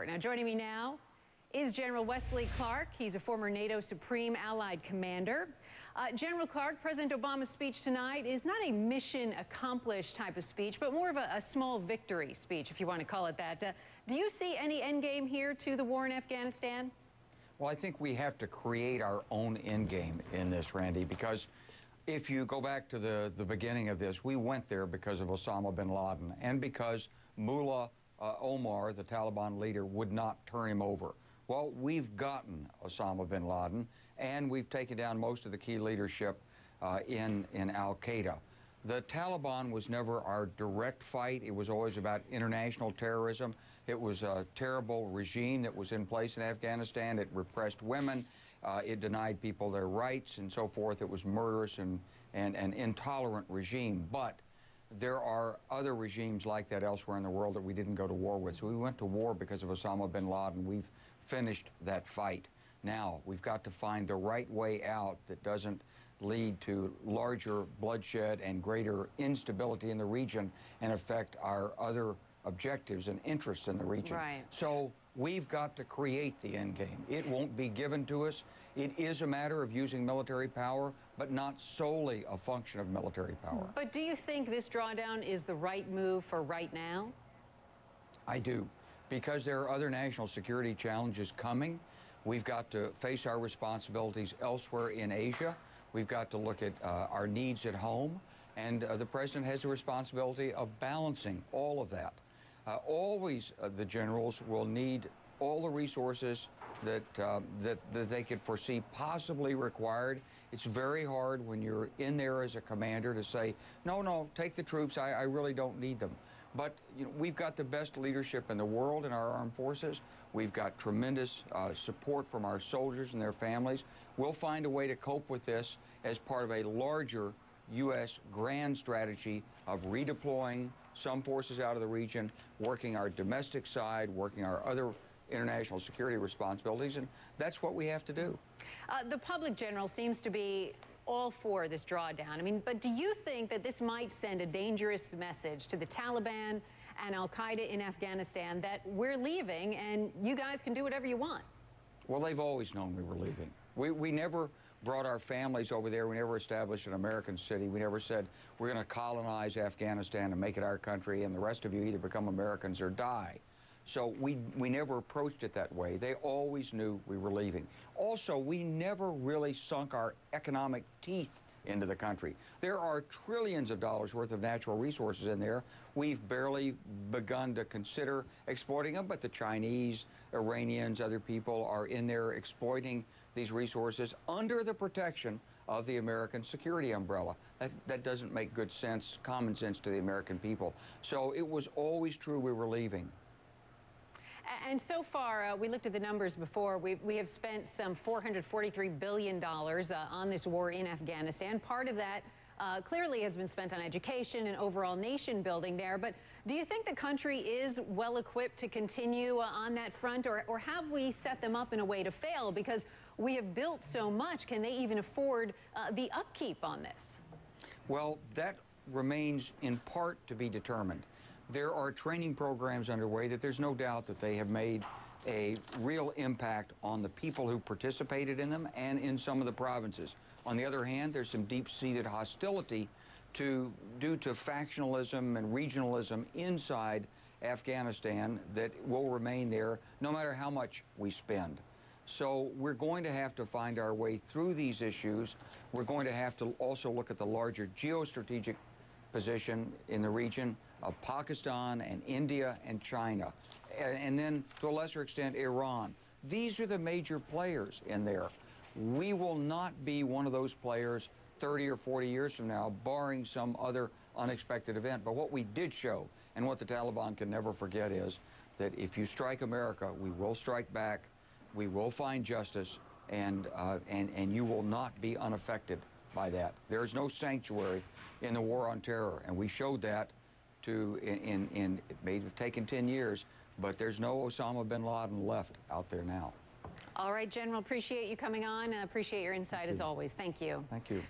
Now, joining me now is General Wesley Clark. He's a former NATO Supreme Allied Commander. General Clark, President Obama's speech tonight is not a mission accomplished type of speech, but more of a small victory speech, if you want to call it that. Do you see any endgame here to the war in Afghanistan? Well, I think we have to create our own endgame in this, Randy, because if you go back to the beginning of this, we went there because of Osama bin Laden and because Mullah Omar, the Taliban leader, would not turn him over. Well, we've gotten Osama bin Laden, and we've taken down most of the key leadership in Al Queda. The Taliban was never our direct fight. It was always about international terrorism. It was a terrible regime that was in place in Afghanistan. It repressed women. It denied people their rights and so forth. It was murderous and an intolerant regime. But there are other regimes like that elsewhere in the world that we didn't go to war with. So we went to war because of Osama bin Laden. We've finished that fight. Now, we've got to find the right way out that doesn't lead to larger bloodshed and greater instability in the region and affect our other objectives and interests in the region. Right. So we've got to create the end game. It won't be given to us. It is a matter of using military power, but not solely a function of military power. But do you think this drawdown is the right move for right now? I do, because there are other national security challenges coming. We've got to face our responsibilities elsewhere in Asia. We've got to look at our needs at home, and the president has the responsibility of balancing all of that. Always the generals will need all the resources that they could foresee possibly required. It's very hard when you're in there as a commander to say, no, take the troops, I really don't need them. But you know, we've got the best leadership in the world in our armed forces. We've got tremendous support from our soldiers and their families. We'll find a way to cope with this as part of a larger U.S. grand strategy of redeploying some forces out of the region, working our domestic side, working our other international security responsibilities, and that's what we have to do. The public, General, seems to be all for this drawdown. I mean, but do you think that this might send a dangerous message to the Taliban and Al Queda in Afghanistan that we're leaving and you guys can do whatever you want? Well, they've always known we were leaving. We never brought our families over there. We never established an American city. We never said we're going to colonize Afghanistan and make it our country and the rest of you either become Americans or die. So we never approached it that way. They always knew we were leaving. Also, we never really sunk our economic teeth into the country. There are trillions of dollars worth of natural resources in there. We've barely begun to consider exploiting them, but the Chinese, Iranians, other people are in there exploiting these resources under the protection of the American security umbrella. That doesn't make good sense, common sense to the American people. So it was always true we were leaving. And so far, we looked at the numbers before. We have spent some $443 billion on this war in Afghanistan. Part of that clearly has been spent on education and overall nation building there. But do you think the country is well equipped to continue on that front, or have we set them up in a way to fail because we have built so much? Can they even afford the upkeep on this? Well, that remains in part to be determined. There are training programs underway that there's no doubt that they have made a real impact on the people who participated in them and in some of the provinces. On the other hand, there's some deep-seated hostility due to factionalism and regionalism inside Afghanistan that will remain there no matter how much we spend. So we're going to have to find our way through these issues. We're going to have to also look at the larger geostrategic position in the region of Pakistan and India and China, and then to a lesser extent Iran. These are the major players in there. We will not be one of those players 30 or 40 years from now, barring some other unexpected event. But what we did show, and what the Taliban can never forget, is that if you strike America, we will strike back, we will find justice, and you will not be unaffected by that. There is no sanctuary in the war on terror, and we showed that it may have taken 10 years, but there's no Osama bin Laden left out there now. All right, General, appreciate you coming on. Appreciate your insight as always. Thank you. Thank you.